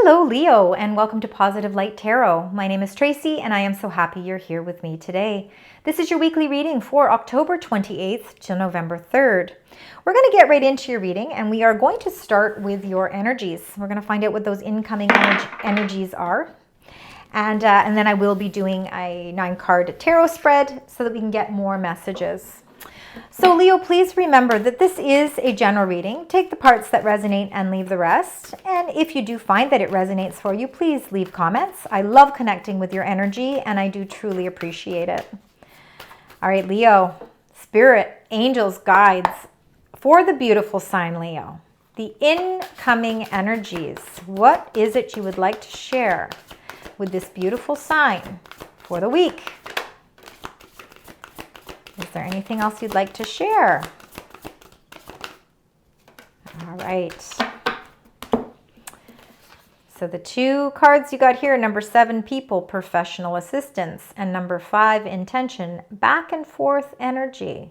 Hello, Leo, and welcome to Positive Light Tarot. My name is Tracy, and I am so happy you're here with me today. This is your weekly reading for October 28th to November 3rd. We're going to get right into your reading, and we are going to start with your energies. We're going to find out what those incoming energies are. And then I will be doing a 9-card tarot spread so that we can get more messages. So Leo, please remember that this is a general reading. Take the parts that resonate and leave the rest. And if you do find that it resonates for you, please leave comments. I love connecting with your energy, and I do truly appreciate it. All right, Leo, spirit, angels, guides, for the beautiful sign Leo, the incoming energies. What is it you would like to share with this beautiful sign for the week? Is there anything else you'd like to share? All right. So the two cards you got here, number 7, people, professional assistance, and number 5, intention, back and forth energy.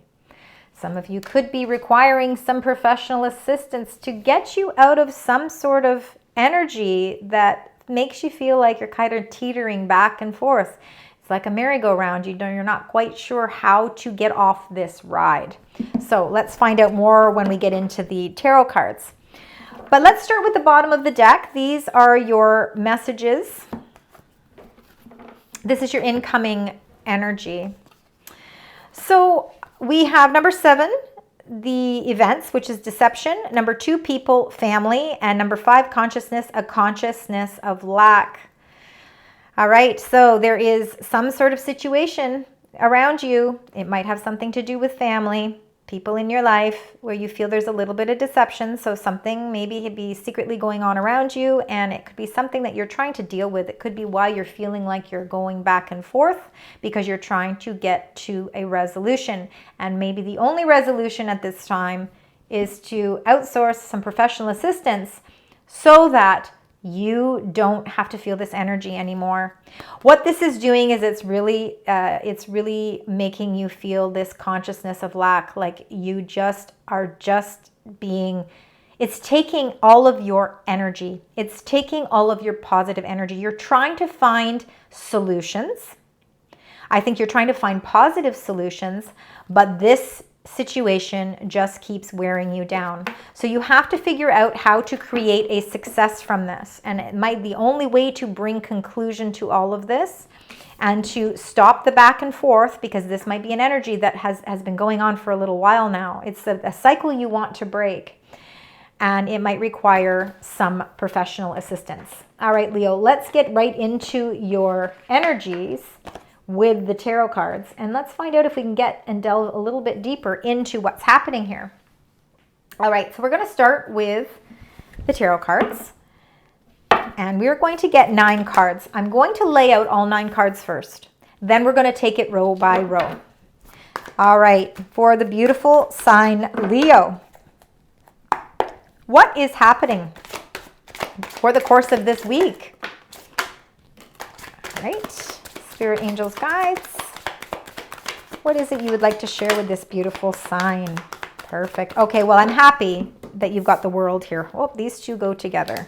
Some of you could be requiring some professional assistance to get you out of some sort of energy that makes you feel like you're kind of teetering back and forth. Like a merry-go-round, you're not quite sure how to get off this ride. So let's find out more when we get into the tarot cards. But let's start with the bottom of the deck. These are your messages. This is your incoming energy. So we have number 7, the events, which is deception. Number 2, people, family. And number 5, consciousness, a consciousness of lack. All right, so there is some sort of situation around you. It might have something to do with family, people in your life where you feel there's a little bit of deception. So something maybe be secretly going on around you, and it could be something that you're trying to deal with. It could be why you're feeling like you're going back and forth, because you're trying to get to a resolution. And maybe the only resolution at this time is to outsource some professional assistance so that you don't have to feel this energy anymore. What this is doing is it's really making you feel this consciousness of lack, like you just are being, it's taking all of your energy. It's taking all of your positive energy. You're trying to find solutions. I think you're trying to find positive solutions, but this situation just keeps wearing you down. So you have to figure out how to create a success from this. And it might be the only way to bring conclusion to all of this and to stop the back and forth, because this might be an energy that has been going on for a little while now. It's a cycle you want to break, and it might require some professional assistance. All right, Leo, let's get right into your energies with the tarot cards, and let's find out if we can get and delve a little bit deeper into what's happening here. All right, so we're going to start with the tarot cards, and we're going to get 9 cards. I'm going to lay out all 9 cards first, then we're going to take it row by row. All right, for the beautiful sign Leo, what is happening for the course of this week? All right. Spirit, angels, guides, what is it you would like to share with this beautiful sign? Perfect. Okay, well, I'm happy that you've got the world here. Oh, these two go together.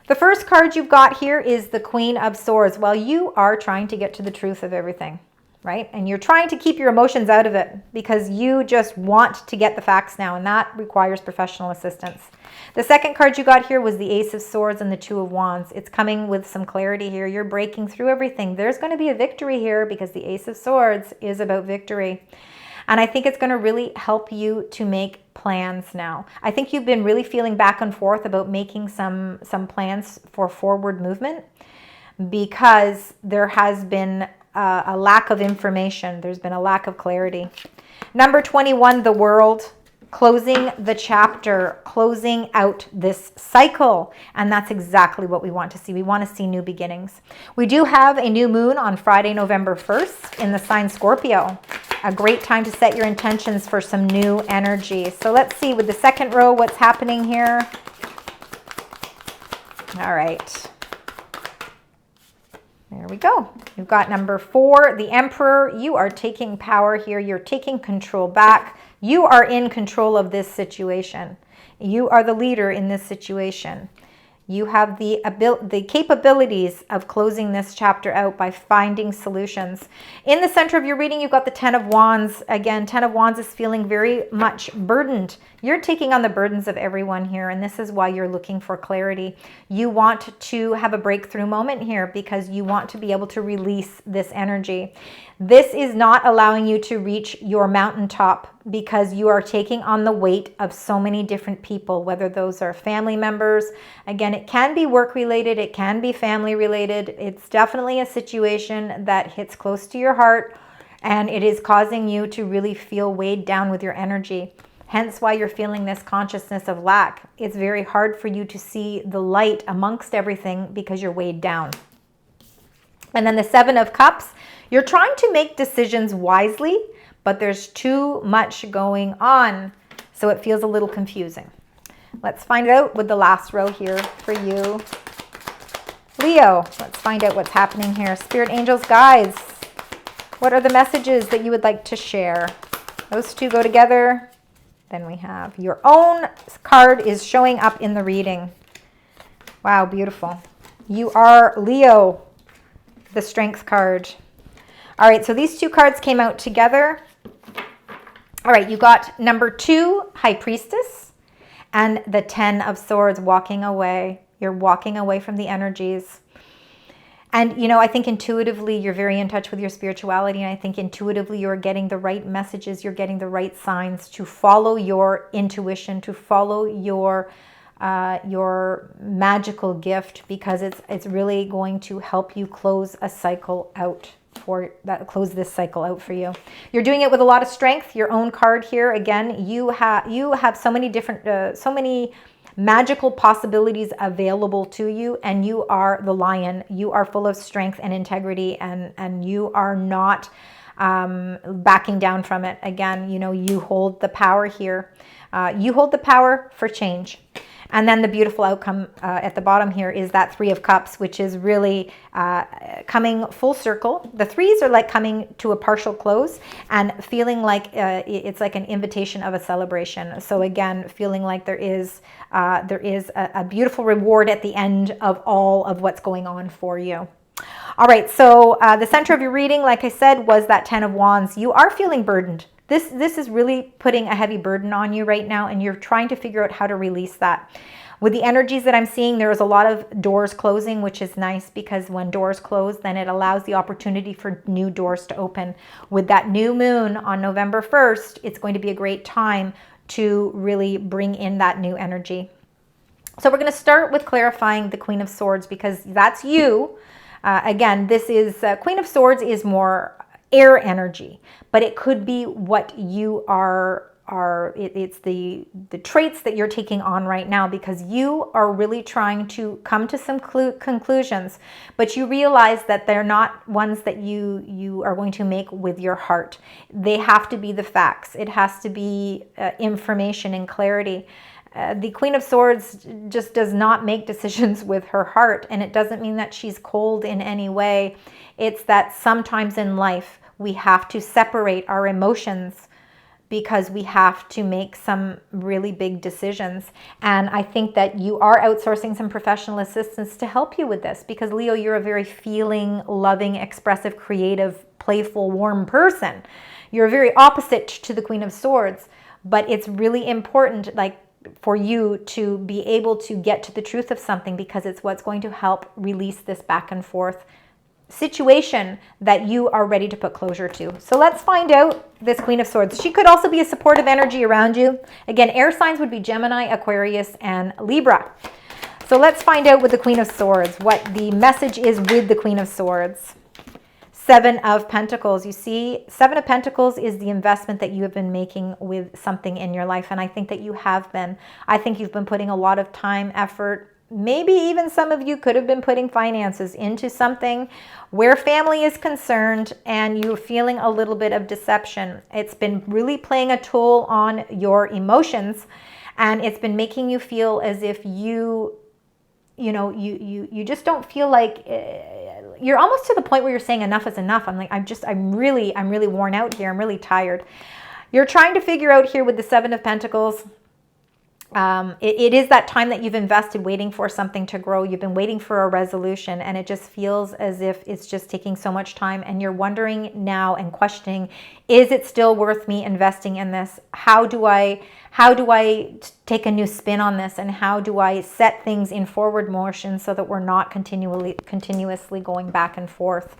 The first card you've got here is the Queen of Swords. Well, you are trying to get to the truth of everything, right? And you're trying to keep your emotions out of it because you just want to get the facts now, and that requires professional assistance. The second card you got here was the Ace of Swords and the 2 of Wands. It's coming with some clarity here. You're breaking through everything. There's going to be a victory here because the Ace of Swords is about victory. And I think it's going to really help you to make plans now. I think you've been really feeling back and forth about making some plans for forward movement because there has been a lack of information. There's been a lack of clarity. Number 21, the World. Closing the chapter, closing out this cycle. And that's exactly what we want to see. We want to see new beginnings. We do have a new moon on Friday, November 1st in the sign Scorpio. A great time to set your intentions for some new energy. So let's see with the second row what's happening here. All right. There we go. You've got number 4, the Emperor. You are taking power here. You're taking control back. You are in control of this situation. You are the leader in this situation. You have the capabilities of closing this chapter out by finding solutions. In the center of your reading, you've got the Ten of Wands. Again, Ten of Wands is feeling very much burdened. You're taking on the burdens of everyone here, and this is why you're looking for clarity. You want to have a breakthrough moment here because you want to be able to release this energy. This is not allowing you to reach your mountaintop because you are taking on the weight of so many different people, whether those are family members. Again, it can be work related, it can be family related. It's definitely a situation that hits close to your heart, and it is causing you to really feel weighed down with your energy. Hence why you're feeling this consciousness of lack. It's very hard for you to see the light amongst everything because you're weighed down. And then the Seven of Cups, you're trying to make decisions wisely, but there's too much going on, so it feels a little confusing. Let's find out with the last row here for you. Leo, let's find out what's happening here. Spirit, angels, guides, what are the messages that you would like to share? Those two go together. Then we have your own card is showing up in the reading. Wow, beautiful. You are Leo, the Strength card. All right, so these two cards came out together. All right, you got number 2, High Priestess, and the 10 of Swords, walking away. You're walking away from the energies. And, you know, I think intuitively you're very in touch with your spirituality, and I think intuitively you're getting the right messages, you're getting the right signs to follow your intuition, to follow your magical gift, because it's really going to help you close a cycle out. Close this cycle out for you. You're doing it with a lot of strength. Your own card here, again, you have so many different, so many magical possibilities available to you, and you are the lion. You are full of strength and integrity, and you are not backing down from it. Again, you know, you hold the power here. You hold the power for change. And then the beautiful outcome at the bottom here is that 3 of Cups, which is really coming full circle. The 3s are like coming to a partial close and feeling like it's like an invitation of a celebration. So again, feeling like there is a beautiful reward at the end of all of what's going on for you. All right, so the center of your reading, like I said, was that 10 of Wands. You are feeling burdened. This is really putting a heavy burden on you right now, and you're trying to figure out how to release that. With the energies that I'm seeing, there is a lot of doors closing, which is nice, because when doors close, then it allows the opportunity for new doors to open. With that new moon on November 1st, it's going to be a great time to really bring in that new energy. So we're going to start with clarifying the Queen of Swords, because that's you. Again, this is Queen of Swords is more air energy, but it could be what you are. It's the traits that you're taking on right now, because you are really trying to come to some conclusions, but you realize that they're not ones that you are going to make with your heart. They have to be the facts. It has to be information and clarity. The Queen of Swords just does not make decisions with her heart, and it doesn't mean that she's cold in any way. It's that sometimes in life we have to separate our emotions because we have to make some really big decisions. And I think that you are outsourcing some professional assistance to help you with this, because Leo, you're a very feeling, loving, expressive, creative, playful, warm person. You're very opposite to the Queen of Swords, but it's really important, like, for you to be able to get to the truth of something, because it's what's going to help release this back and forth situation that you are ready to put closure to. So let's find out this Queen of Swords. She could also be a supportive energy around you. Again, air signs would be Gemini, Aquarius, and Libra. So let's find out with the Queen of Swords what the message is with the Queen of Swords. 7 of Pentacles. You see, 7 of Pentacles is the investment that you have been making with something in your life, and I think that you have been. I think you've been putting a lot of time, effort, maybe even some of you could have been putting finances into something where family is concerned, and you're feeling a little bit of deception. It's been really playing a toll on your emotions, and it's been making you feel as if you just don't feel like you're almost to the point where you're saying enough is enough. I'm really worn out here. I'm really tired. You're trying to figure out here with the 7 of Pentacles It is that time that you've invested waiting for something to grow. You've been waiting for a resolution, and it just feels as if it's just taking so much time, and you're wondering now and questioning, is it still worth me investing in this? How do I take a new spin on this, and how do I set things in forward motion so that we're not continuously going back and forth?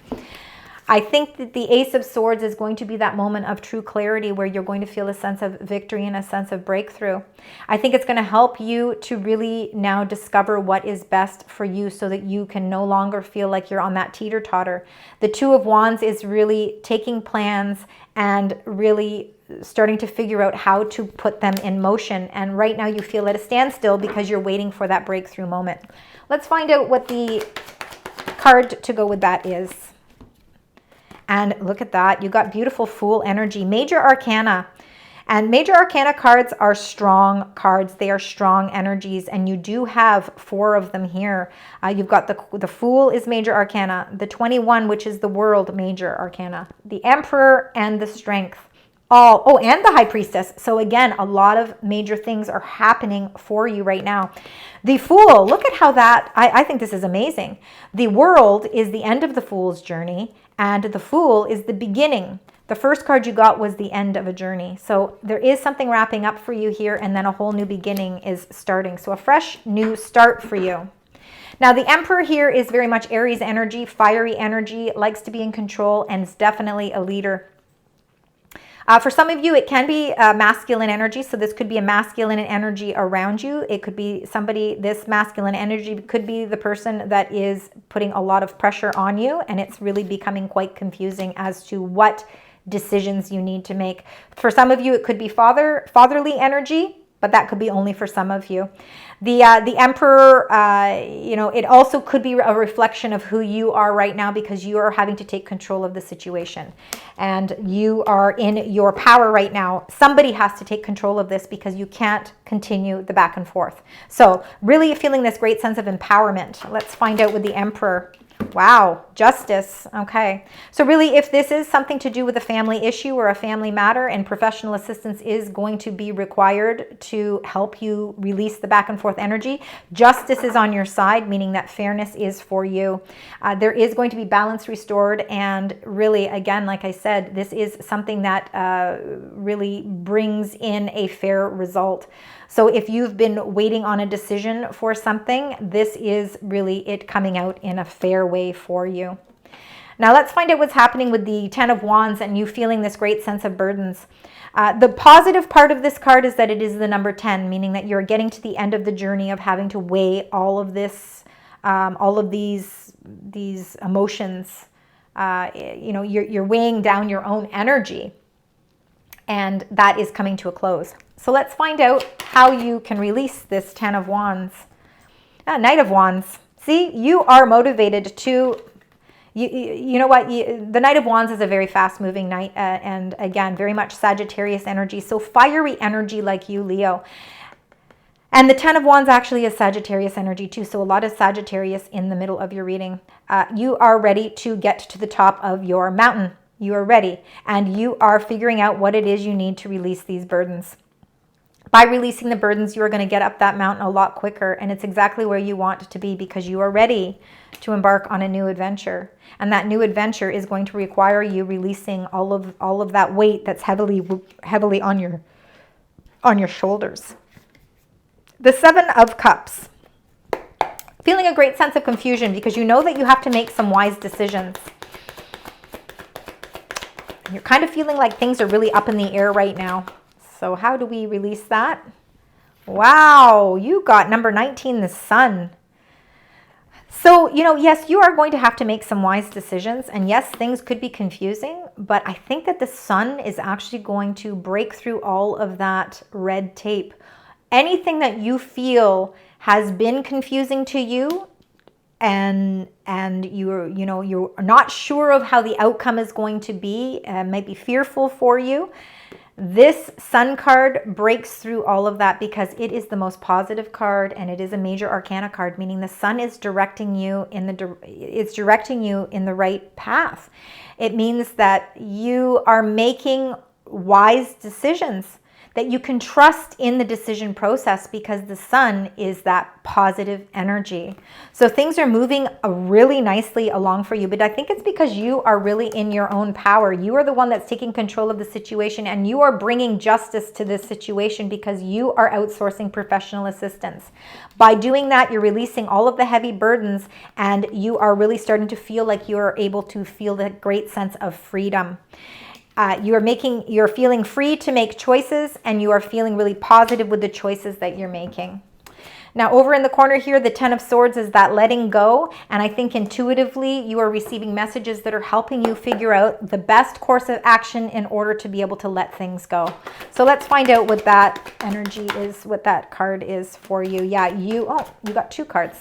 I think that the Ace of Swords is going to be that moment of true clarity where you're going to feel a sense of victory and a sense of breakthrough. I think it's going to help you to really now discover what is best for you so that you can no longer feel like you're on that teeter-totter. The Two of Wands is really taking plans and really starting to figure out how to put them in motion. And right now you feel at a standstill because you're waiting for that breakthrough moment. Let's find out what the card to go with that is. And look at that. You got beautiful Fool energy. Major Arcana. And Major Arcana cards are strong cards. They are strong energies. And you do have 4 of them here. You've got the Fool is Major Arcana. The 21, which is the World, Major Arcana. The Emperor and the Strength. And the High Priestess. So again, a lot of major things are happening for you right now. The Fool, look at how that, I think this is amazing. The World is the end of the Fool's journey, and the Fool is the beginning. The first card you got was the end of a journey. So there is something wrapping up for you here, and then a whole new beginning is starting. So a fresh new start for you. Now, the Emperor here is very much Aries energy, fiery energy, likes to be in control, and is definitely a leader. For some of you, it can be masculine energy. So this could be a masculine energy around you. It could be somebody, this masculine energy could be the person that is putting a lot of pressure on you. And it's really becoming quite confusing as to what decisions you need to make. For some of you, it could be fatherly energy, but that could be only for some of you. The Emperor, it also could be a reflection of who you are right now, because you are having to take control of the situation. And you are in your power right now. Somebody has to take control of this because you can't continue the back and forth. So really feeling this great sense of empowerment. Let's find out with the Emperor. Wow, Justice. Okay. So really, if this is something to do with a family issue or a family matter, and professional assistance is going to be required to help you release the back and forth energy, justice is on your side, meaning that fairness is for you. There is going to be balance restored. And really, again, like I said, this is something that really brings in a fair result. So if you've been waiting on a decision for something, this is really it coming out in a fair way for you. Now let's find out what's happening with the 10 of Wands and you feeling this great sense of burdens. The positive part of this card is that it is the number 10, meaning that you're getting to the end of the journey of having to weigh all of this, all of these emotions. You're weighing down your own energy, and that is coming to a close. So let's find out how you can release this 10 of Wands. Knight of Wands. See, you are motivated to, you know what, the Knight of Wands is a very fast-moving knight, and again, very much Sagittarius energy, so fiery energy like you, Leo. And the 10 of Wands actually is Sagittarius energy too, so a lot of Sagittarius in the middle of your reading. You are ready to get to the top of your mountain. You are ready, and you are figuring out what it is you need to release these burdens. By releasing the burdens, you are going to get up that mountain a lot quicker, and it's exactly where you want to be because you are ready to embark on a new adventure. And that new adventure is going to require you releasing all of that weight that's heavily on your shoulders. The 7 of Cups. Feeling a great sense of confusion because you know that you have to make some wise decisions. You're kind of feeling like things are really up in the air right now. So how do we release that? Wow, you got number 19, the Sun. So, yes, you are going to have to make some wise decisions. And yes, things could be confusing, but I think that the Sun is actually going to break through all of that red tape. Anything that you feel has been confusing to you, and you're not sure of how the outcome is going to be, might be fearful for you. This Sun card breaks through all of that because it is the most positive card, and it is a major arcana card, meaning the Sun is directing you in the right path. It means that you are making wise decisions. that you can trust in the decision process because the sun is that positive energy. So things are moving really nicely along for you, but I think it's because you are really in your own power. You are the one that's taking control of the situation, and you are bringing justice to this situation because you are outsourcing professional assistance. By doing that, you're releasing all of the heavy burdens, and you are really starting to feel like you are able to feel the great sense of freedom. You're feeling free to make choices, and you are feeling really positive with the choices that you're making. Now, over in the corner here, the Ten of Swords is that letting go. And I think intuitively you are receiving messages that are helping you figure out the best course of action in order to be able to let things go. So let's find out what that energy is, what that card is for you. Yeah, you got 2 cards.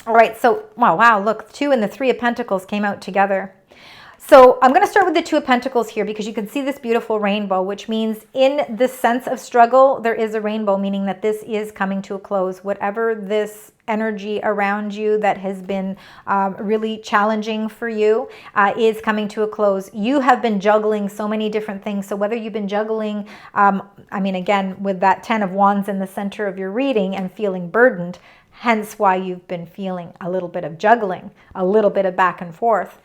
All right, so wow, look, 2 and the 3 of Pentacles came out together. So I'm going to start with the 2 of Pentacles here because you can see this beautiful rainbow, which means in the sense of struggle, there is a rainbow, meaning that this is coming to a close. Whatever this energy around you that has been really challenging for you is coming to a close. You have been juggling so many different things. So whether you've been juggling, again, with that 10 of Wands in the center of your reading and feeling burdened, hence why you've been feeling a little bit of juggling, a little bit of back and forth.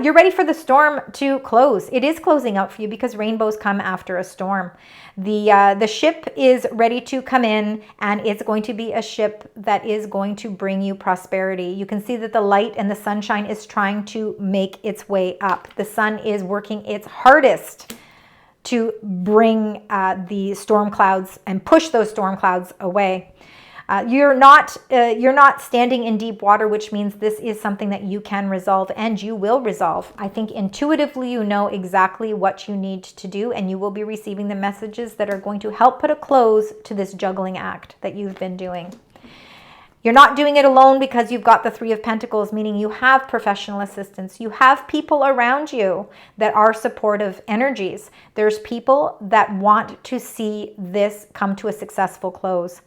You're ready for the storm to close. It is closing out for you because rainbows come after a storm. The ship is ready to come in, and it's going to be a ship that is going to bring you prosperity. You can see that the light and the sunshine is trying to make its way up. The sun is working its hardest to bring the storm clouds and push those storm clouds away. You're not standing in deep water, which means this is something that you can resolve, and you will resolve. I think intuitively you know exactly what you need to do, and you will be receiving the messages that are going to help put a close to this juggling act that you've been doing. You're not doing it alone because you've got the 3 of Pentacles, meaning you have professional assistance. You have people around you that are supportive energies. There's people that want to see this come to a successful close.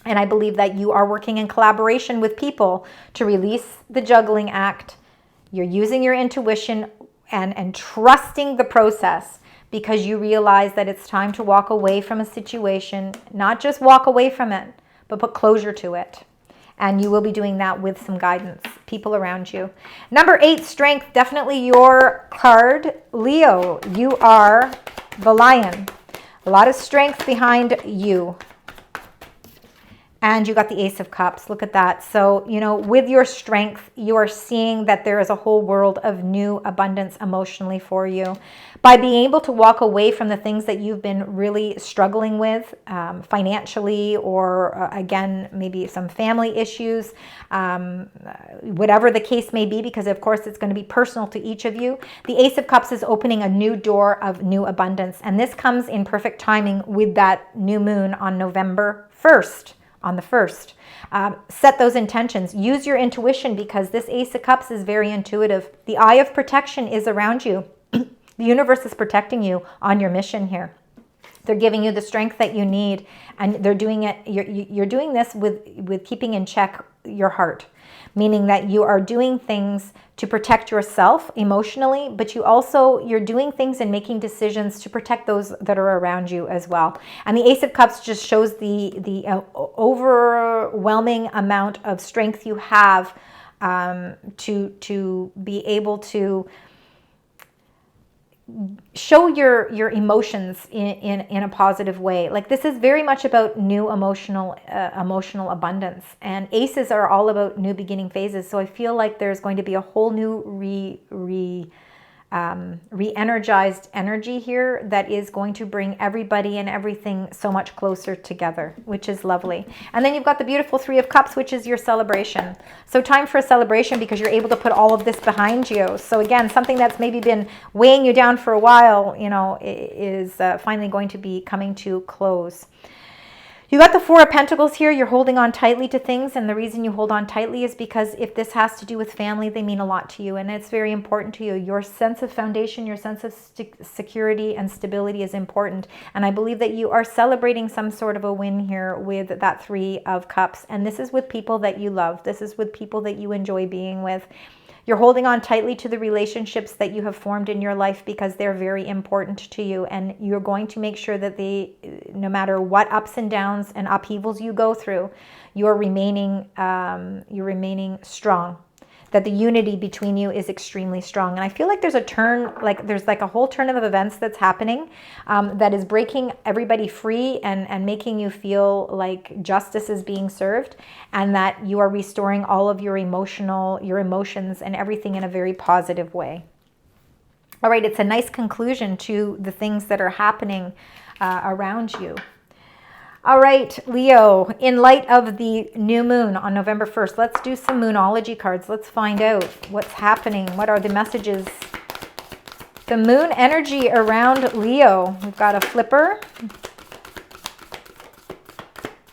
And I believe that you are working in collaboration with people to release the juggling act. You're using your intuition and trusting the process because you realize that it's time to walk away from a situation, not just walk away from it, but put closure to it. And you will be doing that with some guidance, people around you. Number 8, strength, definitely your card. Leo, you are the lion. A lot of strength behind you. And you got the Ace of Cups. Look at that. So, with your strength, you are seeing that there is a whole world of new abundance emotionally for you. By being able to walk away from the things that you've been really struggling with financially, or again, maybe some family issues, whatever the case may be, because of course it's going to be personal to each of you. The Ace of Cups is opening a new door of new abundance. And this comes in perfect timing with that new moon on November 1st. On the 1st. Set those intentions. Use your intuition because this Ace of Cups is very intuitive. The eye of protection is around you. The universe is protecting you on your mission here. They're giving you the strength that you need, and they're doing it. You're doing this with keeping in check your heart, meaning that you are doing things to protect yourself emotionally, but you're doing things and making decisions to protect those that are around you as well. And the Ace of Cups just shows the overwhelming amount of strength you have to be able to show your emotions in a positive way. Like, this is very much about new emotional abundance, and aces are all about new beginning phases. So I feel like there's going to be a whole new re-energized energy here that is going to bring everybody and everything so much closer together, which is lovely. And then you've got the beautiful 3 of Cups, which is your celebration. So time for a celebration because you're able to put all of this behind you. So again, something that's maybe been weighing you down for a while, is finally going to be coming to close. You got the 4 of Pentacles here. You're holding on tightly to things, and the reason you hold on tightly is because if this has to do with family, they mean a lot to you, and it's very important to you. Your sense of foundation, your sense of security and stability is important, and I believe that you are celebrating some sort of a win here with that 3 of Cups, and this is with people that you love. This is with people that you enjoy being with. You're holding on tightly to the relationships that you have formed in your life because they're very important to you, and you're going to make sure that they, no matter what ups and downs and upheavals you go through, you're remaining strong. That the unity between you is extremely strong. And I feel like there's a turn, like there's like a whole turn of events that's happening that is breaking everybody free and making you feel like justice is being served, and that you are restoring all of your emotions and everything in a very positive way. All right, it's a nice conclusion to the things that are happening around you. All right, Leo, in light of the new moon on November 1st, let's do some Moonology cards. Let's find out what's happening. What are the messages? The moon energy around Leo. We've got a flipper.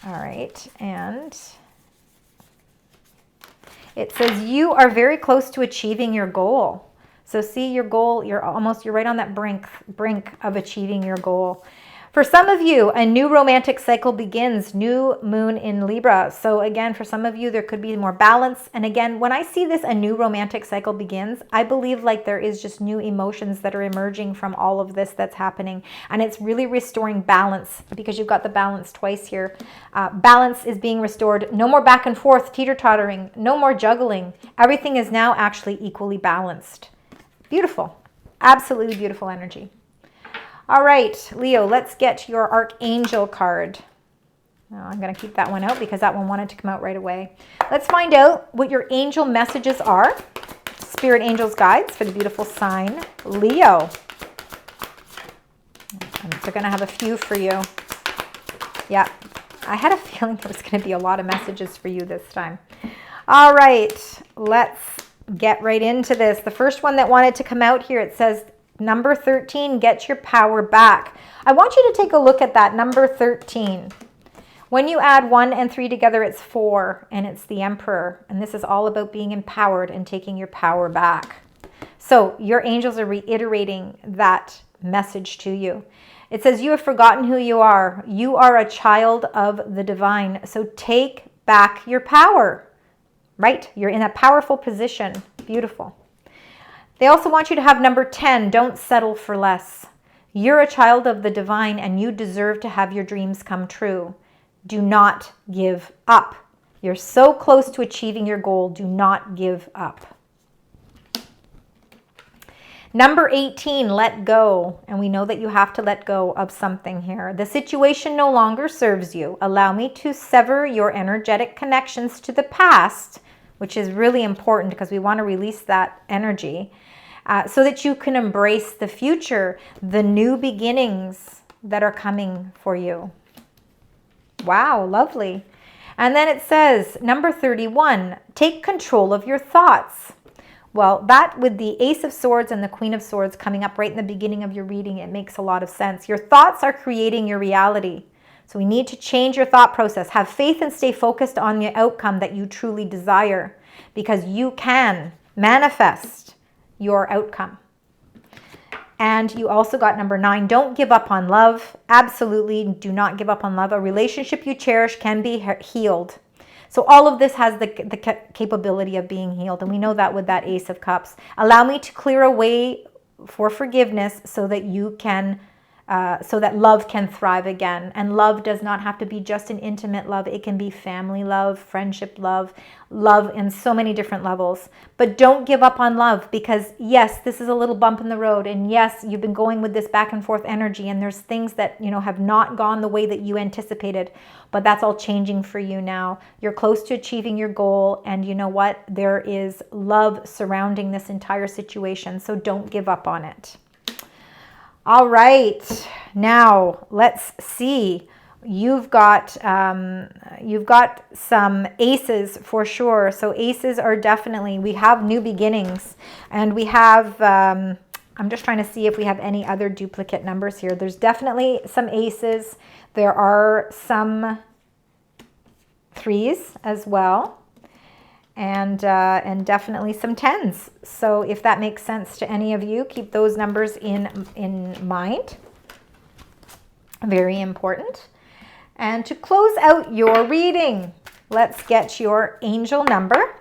All right, and it says you are very close to achieving your goal. So see your goal, you're right on that brink of achieving your goal. For some of you, a new romantic cycle begins, new moon in Libra. So again, for some of you, there could be more balance. And again, when I see this, a new romantic cycle begins, I believe like there is just new emotions that are emerging from all of this that's happening. And it's really restoring balance, because you've got the balance twice here. Balance is being restored. No more back and forth, teeter-tottering, no more juggling. Everything is now actually equally balanced. Beautiful. Absolutely beautiful energy. All right, Leo, let's get your Archangel card. Oh, I'm going to keep that one out because that one wanted to come out right away. Let's find out what your angel messages are. Spirit Angels guides for the beautiful sign, Leo. They're going to have a few for you. Yeah, I had a feeling there was going to be a lot of messages for you this time. All right, let's get right into this. The first one that wanted to come out here, it says, number 13, get your power back. I want you to take a look at that number 13. When you add 1 and 3 together, it's 4, and it's the Emperor. And this is all about being empowered and taking your power back. So your angels are reiterating that message to you. It says, you have forgotten who you are. You are a child of the divine. So take back your power, right? You're in a powerful position. Beautiful. They also want you to have number 10, don't settle for less. You're a child of the divine and you deserve to have your dreams come true. Do not give up. You're so close to achieving your goal. Do not give up. Number 18, let go. And we know that you have to let go of something here. The situation no longer serves you. Allow me to sever your energetic connections to the past, which is really important because we want to release that energy. So that you can embrace the future, the new beginnings that are coming for you. Wow, lovely. And then it says, number 31, take control of your thoughts. Well, that with the Ace of Swords and the Queen of Swords coming up right in the beginning of your reading, it makes a lot of sense. Your thoughts are creating your reality. So we need to change your thought process. Have faith and stay focused on the outcome that you truly desire, because you can manifest your outcome. And you also got number 9, don't give up on love. Absolutely do not give up on love. A relationship you cherish can be healed. So all of this has the capability of being healed. And we know that with that Ace of Cups. Allow me to clear a way for forgiveness so that you can so that love can thrive again. And love does not have to be just an intimate love. It can be family love, friendship love, love in so many different levels. But don't give up on love, because yes, this is a little bump in the road. And yes, you've been going with this back and forth energy, and there's things that, you know, have not gone the way that you anticipated, but that's all changing for you now. You're close to achieving your goal. And you know what? There is love surrounding this entire situation. So don't give up on it. All right, now let's see. You've got some aces for sure. So aces are definitely, we have new beginnings, and we have, I'm just trying to see if we have any other duplicate numbers here. There's definitely some aces. There are some 3s as well. And definitely some 10s. So if that makes sense to any of you, keep those numbers in mind. Very important. And to close out your reading, let's get your angel number.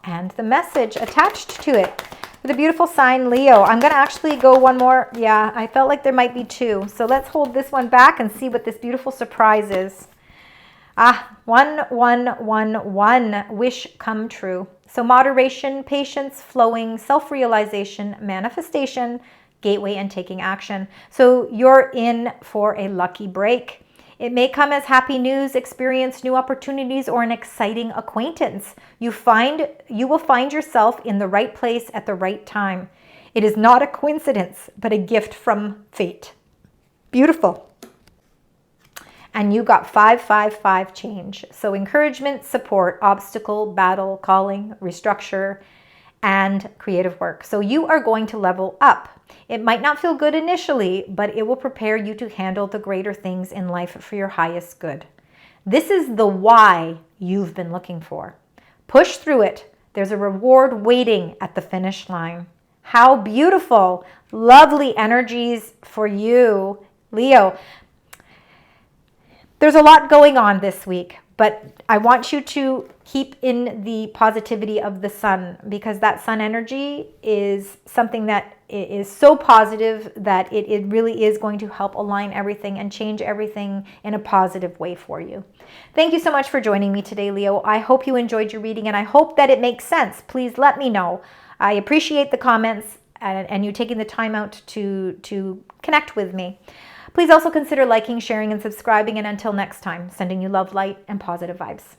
and the message attached to it for the beautiful sign Leo. I'm going to actually go one more. Yeah, I felt like there might be two. So let's hold this one back and see what this beautiful surprise is. 1111, wish come true. So moderation, patience, flowing, self-realization, manifestation, gateway, and taking action. So you're in for a lucky break. It may come as happy news, experience new opportunities, or an exciting acquaintance. You will find yourself in the right place at the right time. It is not a coincidence, but a gift from fate. Beautiful. And you got 555 change. So encouragement, support, obstacle, battle, calling, restructure, and creative work. So you are going to level up. It might not feel good initially, but it will prepare you to handle the greater things in life for your highest good. This is the why you've been looking for. Push through it. There's a reward waiting at the finish line. How beautiful. Lovely energies for you, Leo. There's a lot going on this week, but I want you to keep in the positivity of the sun, because that sun energy is something that is so positive that it really is going to help align everything and change everything in a positive way for you. Thank you so much for joining me today, Leo. I hope you enjoyed your reading, and I hope that it makes sense. Please let me know. I appreciate the comments and you taking the time out to connect with me. Please also consider liking, sharing, and subscribing. And until next time, sending you love, light, and positive vibes.